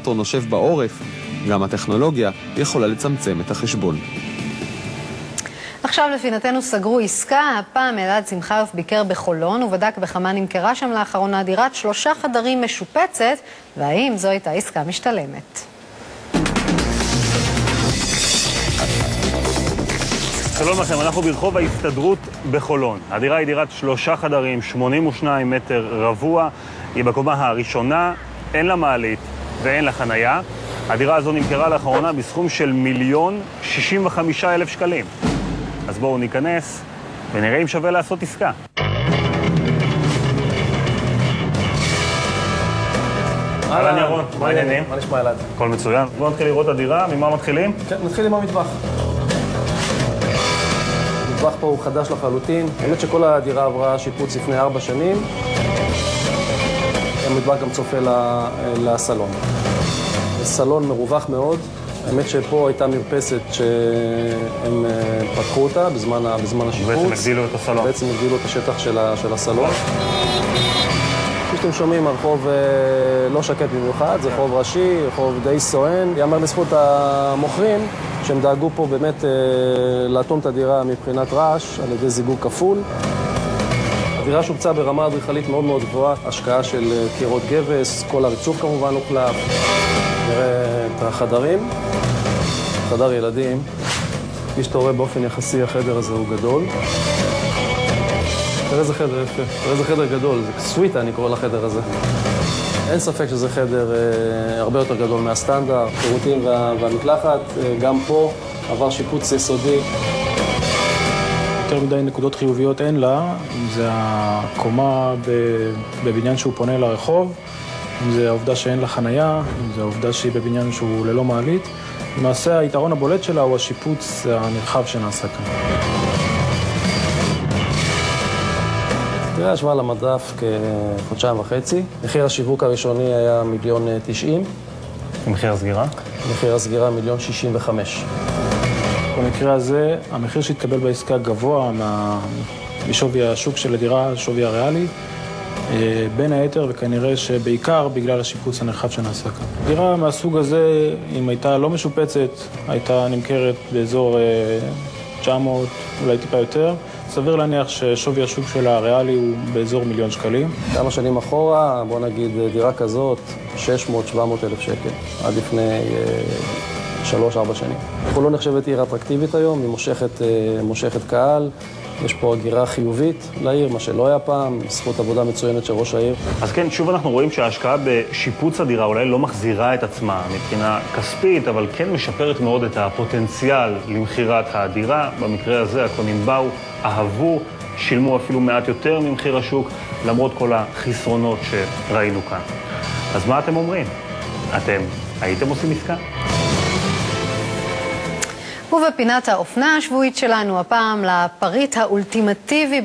או נושב בעורף, גם הטכנולוגיה יכולה לצמצם את החשבון. עכשיו לפינתנו סגרו עסקה. הפעם אלעד שמחיוף ביקר בחולון ובדק בכמה נמכרה שם לאחרונה דירת 3 חדרים משופצת, והאם זו הייתה עסקה משתלמת. שלום לכם, אנחנו ברחוב ההסתדרות בחולון. הדירה היא דירת 3 חדרים, 82 מטר רבוע, היא בקומה הראשונה, אין לה מעלית ואין לה חנייה. הדירה הזו נמכרה לאחרונה בסכום של 1,065,000 שקלים. אז בואו ניכנס ונראה אם שווה לעשות עסקה. אהלן ירון, מה העניינים? מה נשמע אלעד? הכל מצוין. בואו נתחיל לראות את הדירה, ממה מתחילים? כן, נתחיל עם המטבח. המטבח פה הוא חדש לחלוטין. האמת שכל הדירה עברה שיפוץ לפני 4 שנים. המטבח גם צופה לסלון. סלון מרווח מאוד. האמת שפה הייתה מרפסת שהם פתחו אותה בזמן השיפוץ. בעצם הגדילו את הסלון. בעצם הגדילו את השטח של הסלון. כפי שאתם שומעים, הרחוב לא שקט במיוחד, זה רחוב ראשי, רחוב די סואן. יאמר לזכות המוכרים שהם דאגו פה באמת לאטום את הדירה מבחינת רעש על ידי זיגוג כפול. הדירה שופצה ברמה אדריכלית מאוד מאוד גבוהה, השקעה של קירות גבס, כל הריצוף כמובן הוחלף. נראה את החדרים, חדר ילדים. כפי שאתה רואה באופן יחסי, החדר הזה הוא גדול. תראה איזה חדר יפה, תראה איזה חדר גדול, זה סוויטה אני קורא לחדר הזה. אין ספק שזה חדר הרבה יותר גדול מהסטנדרט, שירותים והמקלחת, גם פה עבר שיפוץ יסודי. יותר מדי נקודות חיוביות אין לה, אם זה הקומה בבניין שהוא פונה לרחוב, אם זה העובדה שאין לה חנייה, אם זה העובדה שהיא בבניין שהוא ללא מעלית. למעשה היתרון הבולט שלה הוא השיפוץ הנרחב שנעשה כאן. הדירה ישבה על המדף כחודשיים וחצי. מחיר השיווק הראשוני היה 1,090,000. ומחיר הסגירה? מחיר הסגירה 1,065,000. במקרה הזה, המחיר שהתקבל בעסקה גבוה משווי השוק של הדירה, שווי הריאלי, בין היתר וכנראה שבעיקר בגלל השיפוץ הנרחב שנעשה כאן. דירה מהסוג הזה, אם הייתה לא משופצת, הייתה נמכרת באזור 900, אולי טיפה יותר. סביר להניח ששווי השוק של הריאלי הוא באזור 1,000,000 שקלים. כמה שנים אחורה, בוא נגיד דירה כזאת, 600,000-700,000 שקל, עד לפני 3-4 שנים. אנחנו לא נחשבת עיר אטרקטיבית היום, היא מושכת קהל. יש פה הגירה חיובית לעיר, מה שלא היה פעם, זכות עבודה מצוינת של ראש העיר. אז כן, שוב אנחנו רואים שההשקעה בשיפוץ הדירה אולי לא מחזירה את עצמה מבחינה כספית, אבל כן משפרת מאוד את הפוטנציאל למחירת הדירה. במקרה הזה הקונים באו, אהבו, שילמו אפילו מעט יותר ממחיר השוק, למרות כל החסרונות שראינו כאן. אז מה אתם אומרים? אתם הייתם עושים עסקה? ובפינת האופנה השבועית שלנו, הפעם לפריט האולטימטיבי